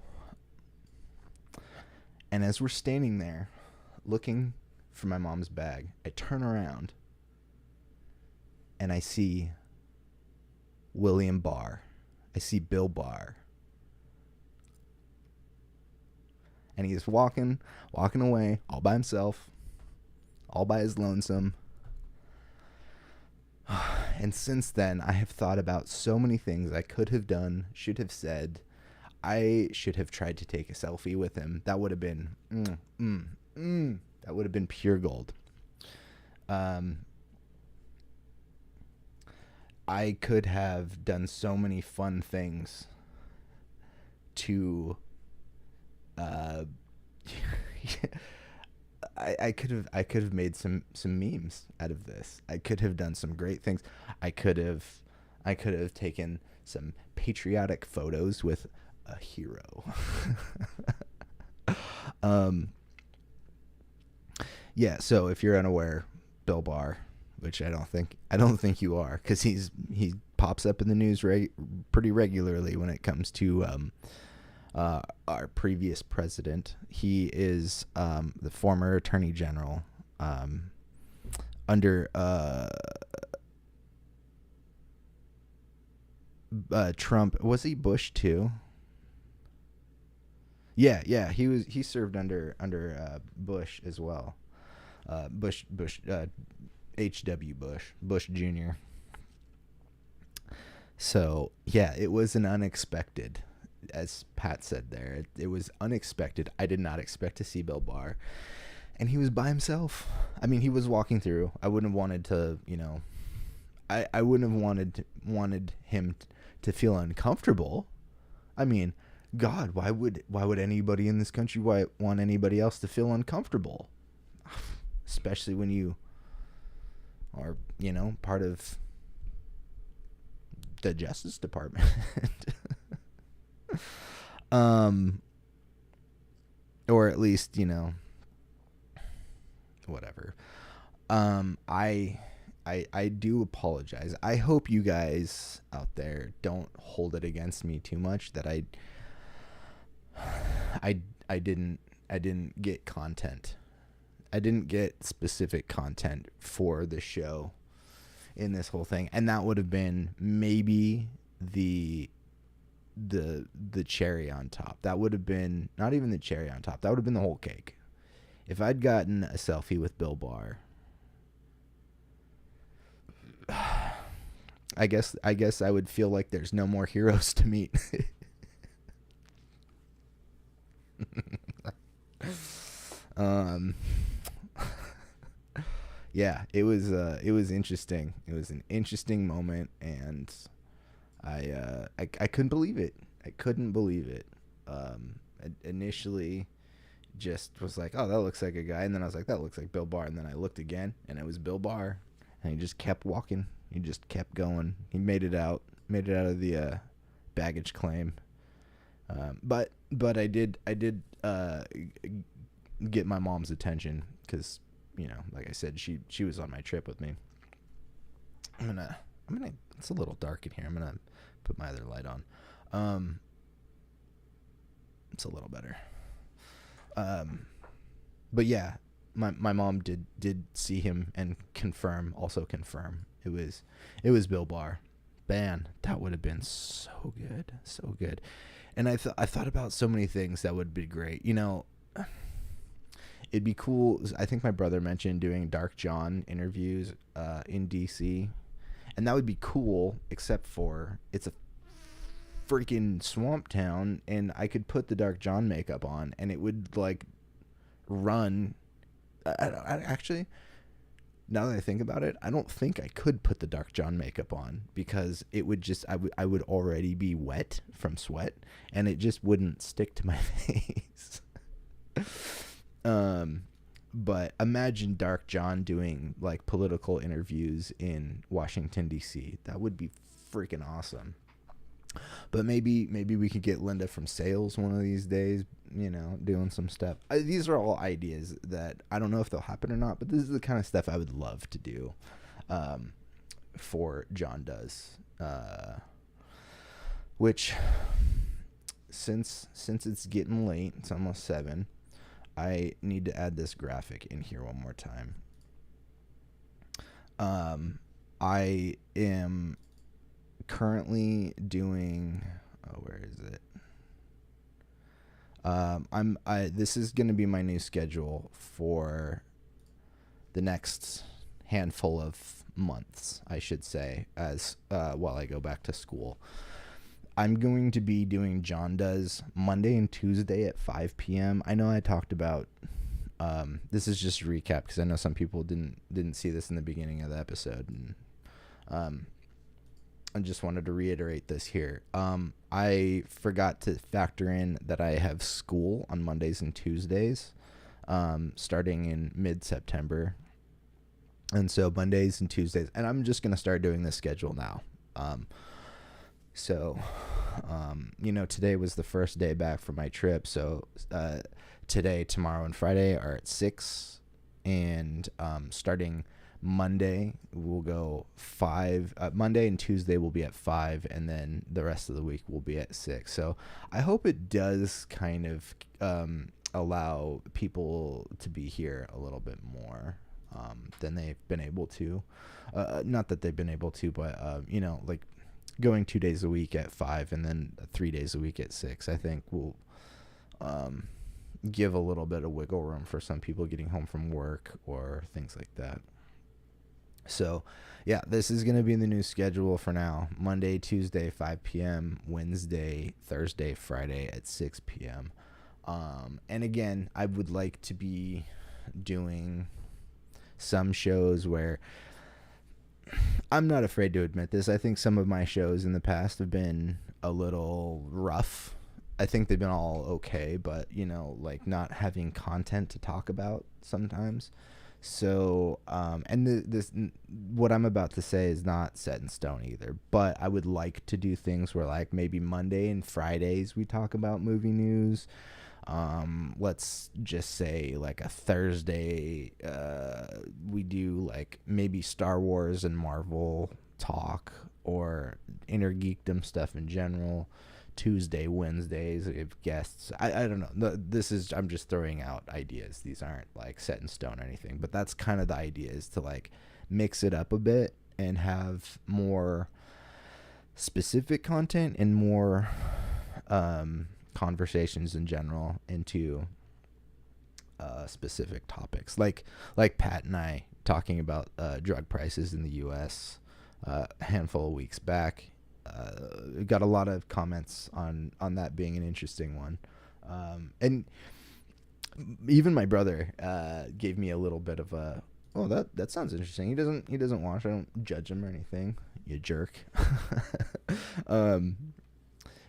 And as we're standing there looking for my mom's bag, I turn around, and I see William Barr. I see Bill Barr and he's walking away all by himself, all by his lonesome. And since then, I have thought about so many things I could have done, should have said. I should have tried to take a selfie with him. That would have been, that would have been pure gold. I could have done so many fun things to, I could have made some memes out of this. I could have done some great things. I could have taken some patriotic photos with a hero. Yeah, so if you're unaware, Bill Barr, which I don't think you are, because he pops up in the news pretty regularly when it comes to our previous president. He is the former attorney general under Trump. Was he Bush too? Yeah, he served under Bush as well. H.W. Bush Jr. So, yeah, it was an unexpected, as Pat said there. It was unexpected. I did not expect to see Bill Barr. And he was by himself. I mean, he was walking through. I wouldn't have wanted to, I wouldn't have wanted him to feel uncomfortable. I mean, God, why would anybody in this country want anybody else to feel uncomfortable? Especially when you are, part of the Justice Department. Or at least, whatever. I do apologize. I hope you guys out there don't hold it against me too much that I didn't get content. I didn't get specific content for the show in this whole thing, and that would have been maybe the cherry on top. That would have been not even the cherry on top. That would have been the whole cake. If I'd gotten a selfie with Bill Barr, I guess I would feel like there's no more heroes to meet. Yeah, it was interesting. It was an interesting moment, and I couldn't believe it. I couldn't believe it. Initially just was like, oh, that looks like a guy, and then I was like, that looks like Bill Barr, and then I looked again, and it was Bill Barr, and he just kept walking. He just kept going. He made it out of the baggage claim. But I did get my mom's attention because, like I said, she was on my trip with me. I'm gonna it's a little dark in here. I'm gonna put my other light on. It's a little better. But yeah, my mom did see him and also confirm it was Bill Barr. Man, that would have been so good. And I thought about so many things that would be great. It'd be cool. I think my brother mentioned doing Dark John interviews in DC, and that would be cool, except for it's a freaking swamp town, and I could put the Dark John makeup on, and it would run. Actually, now that I think about it, I don't think I could put the Dark John makeup on because it would just I would already be wet from sweat, and it just wouldn't stick to my face. But imagine Dark John doing political interviews in Washington D.C. That would be freaking awesome. But maybe we could get Linda from sales one of these days, doing some stuff. These are all ideas that I don't know if they'll happen or not, but this is the kind of stuff I would love to do for Jon Does. Which, since it's getting late, it's almost 7, I need to add this graphic in here one more time. I am currently doing, where is it? This is going to be my new schedule for the next handful of months, I should say, as while I go back to school. I'm going to be doing Jon Does Monday and Tuesday at 5 p.m. I know I talked about this is just a recap because I know some people didn't see this in the beginning of the episode, and I just wanted to reiterate this here. I forgot to factor in that I have school on Mondays and Tuesdays, starting in mid-September. And so Mondays and Tuesdays, and I'm just going to start doing this schedule now. Today was the first day back from my trip. So today, tomorrow, and Friday are at 6. And starting Monday, we'll go 5. Monday and Tuesday will be at 5. And then the rest of the week will be at 6. So I hope it does kind of allow people to be here a little bit more than they've been able to. Not that they've been able to, but, like going 2 days a week at 5 and then 3 days a week at 6, I think will give a little bit of wiggle room for some people getting home from work or things like that. So, yeah, this is going to be the new schedule for now. Monday, Tuesday, 5 p.m., Wednesday, Thursday, Friday at 6 p.m. And again, I would like to be doing some shows where I'm not afraid to admit this. I think some of my shows in the past have been a little rough. I think they've been all okay, but, like not having content to talk about sometimes. So, this what I'm about to say is not set in stone either, but I would like to do things where like maybe Monday and Fridays we talk about movie news. Let's just say like a Thursday, we do like maybe Star Wars and Marvel talk or inner geekdom stuff in general. Tuesday, Wednesdays, if guests, I don't know. I'm just throwing out ideas. These aren't like set in stone or anything, but that's kind of the idea, is to like mix it up a bit and have more specific content and more, conversations in general into specific topics, like Pat and I talking about drug prices in the U.S. A handful of weeks back. Got a lot of comments on that being an interesting one, and even my brother gave me a little bit of a, oh, that sounds interesting. He doesn't watch. I don't judge him or anything, you jerk.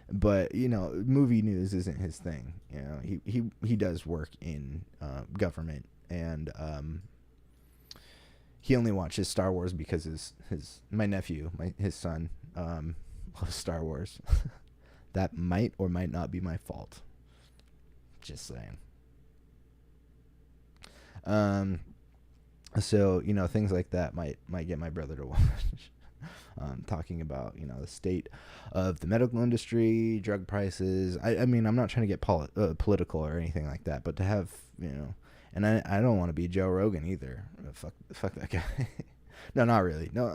But movie news isn't his thing. He does work in government, and he only watches Star Wars because his son loves Star Wars. That might or might not be my fault. Just saying. So things like that might get my brother to watch. Talking about the state of the medical industry, drug prices. I mean, I'm not trying to get political or anything like that, but to have and I don't want to be Joe Rogan either. Fuck that guy. No, not really. No,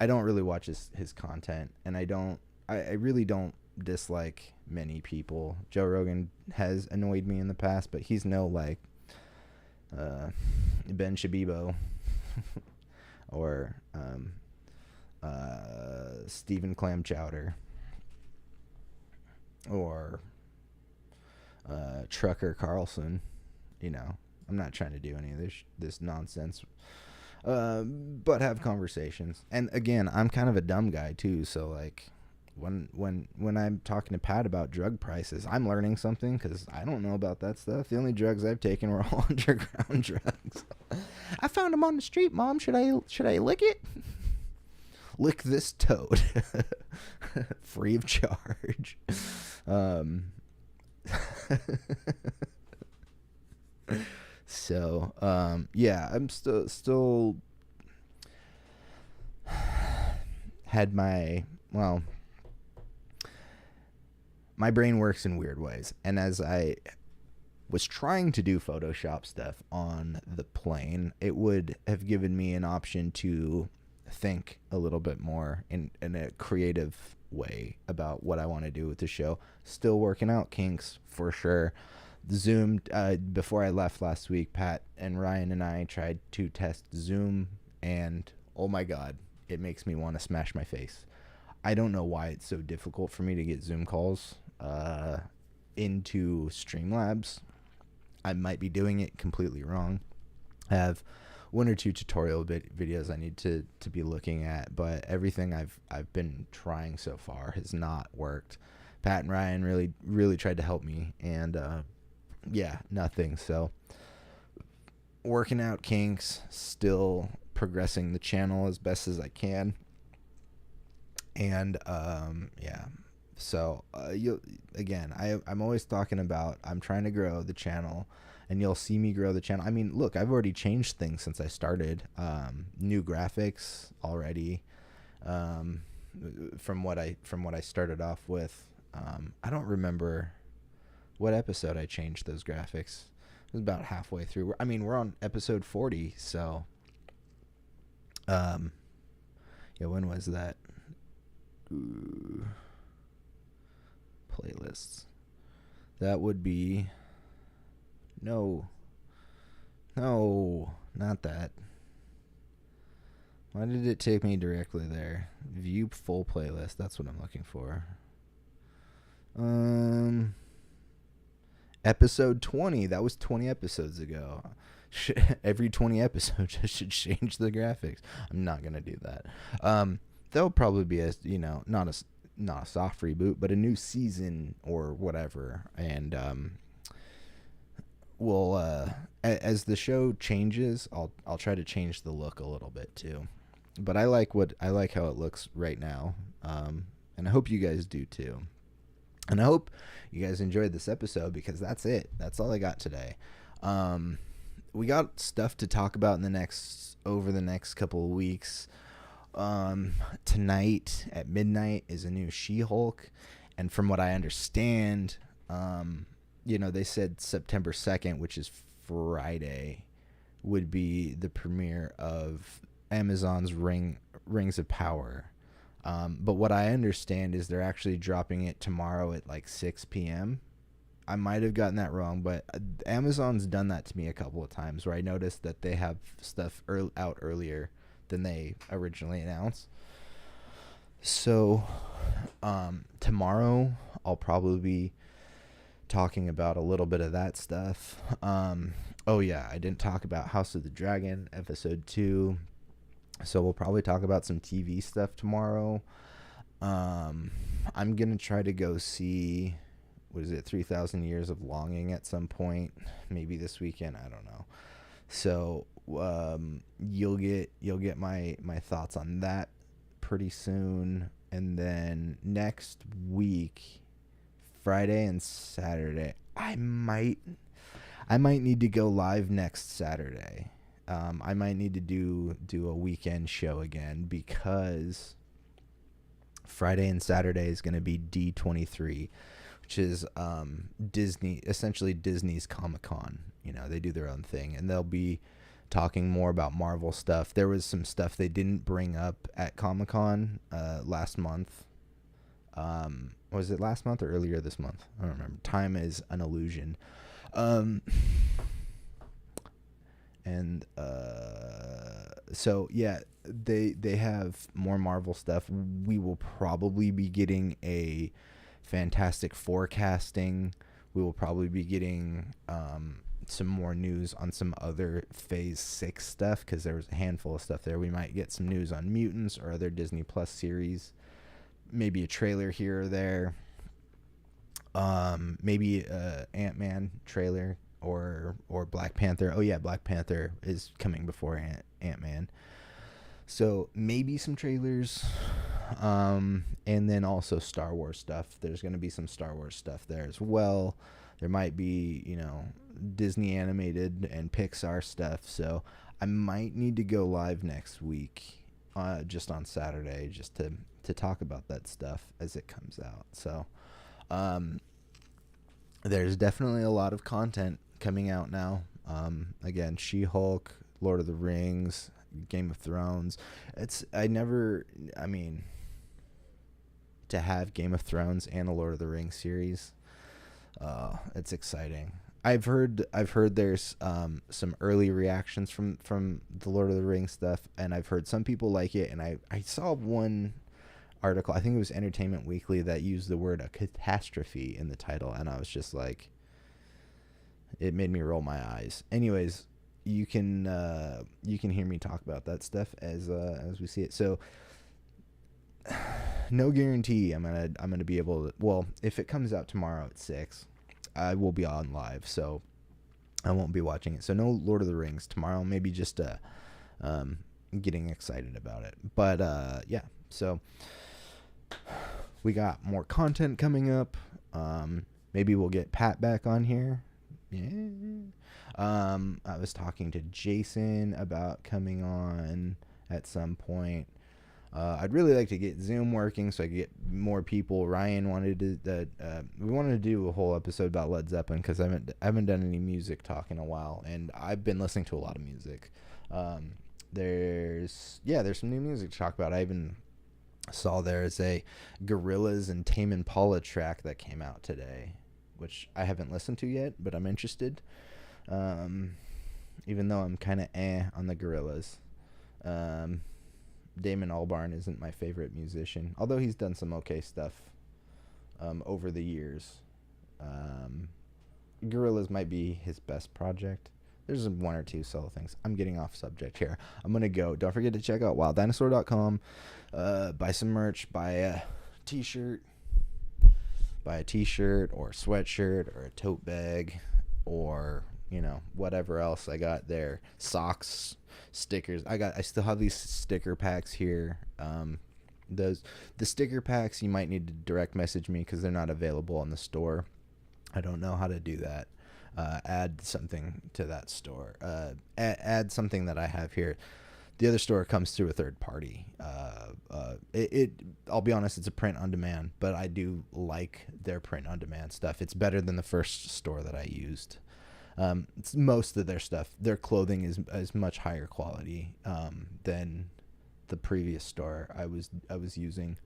I don't really watch his content, and I really don't dislike many people. Joe Rogan has annoyed me in the past, but he's no like Ben Shabibo or Stephen Clam Chowder or Trucker Carlson. I'm not trying to do any of this nonsense, but have conversations. And again, I'm kind of a dumb guy too, so like when I'm talking to Pat about drug prices, I'm learning something because I don't know about that stuff. The only drugs I've taken were all underground drugs. I found them on the street, Mom. Should I lick it? Lick this toad. Free of charge. So, yeah, I'm still had my brain works in weird ways. And as I was trying to do Photoshop stuff on the plane, it would have given me an option to think a little bit more in a creative way about what I want to do with the show. Still working out kinks for sure. Zoom, before I left last week, Pat and Ryan and I tried to test Zoom, and oh my God, it makes me want to smash my face. I don't know why it's so difficult for me to get Zoom calls into Streamlabs. I might be doing it completely wrong. I have one or two tutorial videos I need to be looking at, but everything I've been trying so far has not worked. Pat and Ryan really tried to help me, and nothing. So working out kinks, still progressing the channel as best as I can, and so I'm always talking about I'm trying to grow the channel, and you'll see me grow the channel. I mean, look, I've already changed things since I started. New graphics already, from what I started off with. I don't remember what episode I changed those graphics. It was about halfway through. I mean, we're on episode 40, so when was that? Ooh. Playlists. That would be no, not that. Why did it take me directly there? View full playlist. That's what I'm looking for. Episode 20. That was 20 episodes ago. Every 20 episodes I should change the graphics. I'm not gonna do that. There'll probably be a not a soft reboot, but a new season or whatever, and we'll as the show changes, I'll try to change the look a little bit too. But I like how it looks right now, and I hope you guys do too. And I hope you guys enjoyed this episode, because that's it. That's all I got today. We got stuff to talk about over the next couple of weeks. Tonight at midnight is a new She-Hulk, and from what I understand, they said September 2nd, which is Friday, would be the premiere of Amazon's Rings of Power. But what I understand is they're actually dropping it tomorrow at like 6 p.m. I might have gotten that wrong, but Amazon's done that to me a couple of times, where I noticed that they have stuff out earlier than they originally announced. So tomorrow I'll probably be talking about a little bit of that stuff. I didn't talk about House of the Dragon episode 2, so we'll probably talk about some TV stuff tomorrow. I'm gonna try to go see 3,000 Years of Longing at some point, maybe this weekend, I don't know. So you'll get my thoughts on that pretty soon, and then next week, Friday and Saturday, I might need to go live next Saturday. I might need to do a weekend show again, because Friday and Saturday is going to be D23, which is essentially Disney's Comic-Con. They do their own thing, and they'll be talking more about Marvel stuff. There was some stuff they didn't bring up at Comic-Con last month. Was it last month or earlier this month? I don't remember. Time is an illusion. So yeah, they have more Marvel stuff. We will probably be getting a Fantastic Forecasting. We will probably be getting some more news on some other Phase 6 stuff, because there was a handful of stuff there. We might get some news on Mutants or other Disney Plus series. Maybe a trailer here or there. Maybe a Ant-Man trailer or Black Panther. Oh yeah, Black Panther is coming before Ant-Man. So maybe some trailers. And then also Star Wars stuff. There's going to be some Star Wars stuff there as well. There might be, Disney animated and Pixar stuff. So I might need to go live next week, just on Saturday, just to talk about that stuff as it comes out. So there's definitely a lot of content coming out now. Again, She-Hulk, Lord of the Rings, Game of Thrones. to have Game of Thrones and a Lord of the Rings series. It's exciting. I've heard there's some early reactions from the Lord of the Rings stuff, and I've heard some people like it, and I saw one article, I think it was Entertainment Weekly, that used the word a catastrophe in the title, and I was just like, it made me roll my eyes. Anyways, you can hear me talk about that stuff as we see it. So no guarantee I'm gonna be able to. Well, if it comes out tomorrow at 6, I will be on live, so I won't be watching it. So no Lord of the Rings tomorrow. Maybe just getting excited about it. But yeah. So we got more content coming up. Maybe we'll get Pat back on here. Yeah. I was talking to Jason about coming on at some point. I'd really like to get Zoom working so I could get more people. Ryan wanted to we wanted to do a whole episode about Led Zeppelin because I haven't done any music talk in a while, and I've been listening to a lot of music. There's some new music to talk about. I even saw there's a Gorillaz and Tame Impala track that came out today, which I haven't listened to yet, but I'm interested. Even though I'm kind of on the Gorillaz. Damon Albarn isn't my favorite musician, although he's done some okay stuff over the years. Gorillaz might be his best project. There's one or two solo things. I'm getting off subject here. I'm going to go. Don't forget to check out wilddinosaur.com. Buy some merch. Buy a t-shirt. Buy a t-shirt or a sweatshirt or a tote bag or, whatever else I got there. Socks, stickers. I still have these sticker packs here. The sticker packs, you might need to direct message me because they're not available on the store. I don't know how to do that. Add something to that store. Add something that I have here. The other store comes through a third party. I'll be honest, it's a print on demand, but I do like their print on demand stuff. It's better than the first store that I used. It's most of their stuff. Their clothing is much higher quality than the previous store I was using.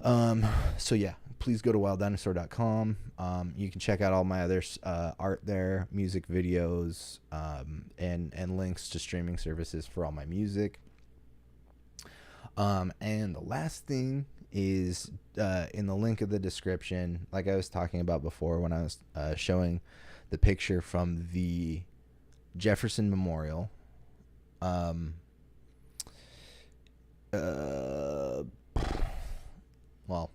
So yeah, please go to wilddinosaur.com. You can check out all my other art there, music videos, and links to streaming services for all my music. And the last thing is in the link of the description, like I was talking about before when I was showing the picture from the Jefferson Memorial. Well,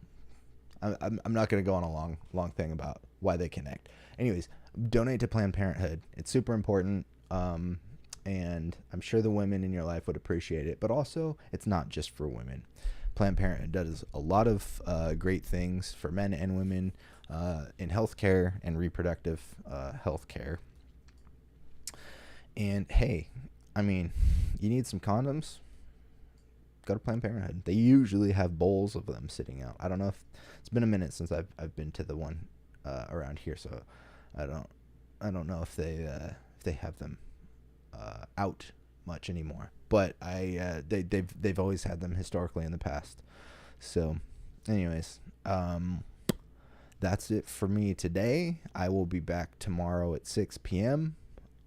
I'm not going to go on a long thing about why they connect. Anyways, donate to Planned Parenthood. It's super important, and I'm sure the women in your life would appreciate it. But also, it's not just for women. Planned Parenthood does a lot of great things for men and women in healthcare and reproductive healthcare. And hey, I mean, you need some condoms? Go to Planned Parenthood. They usually have bowls of them sitting out. I don't know if it's been a minute since I've been to the one around here, so I don't know if they have them out much anymore. But they've always had them historically in the past. So, anyways, that's it for me today. I will be back tomorrow at 6 p.m.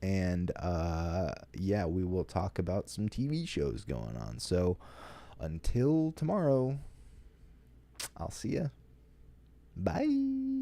And yeah, we will talk about some TV shows going on. So until tomorrow, I'll see ya. Bye.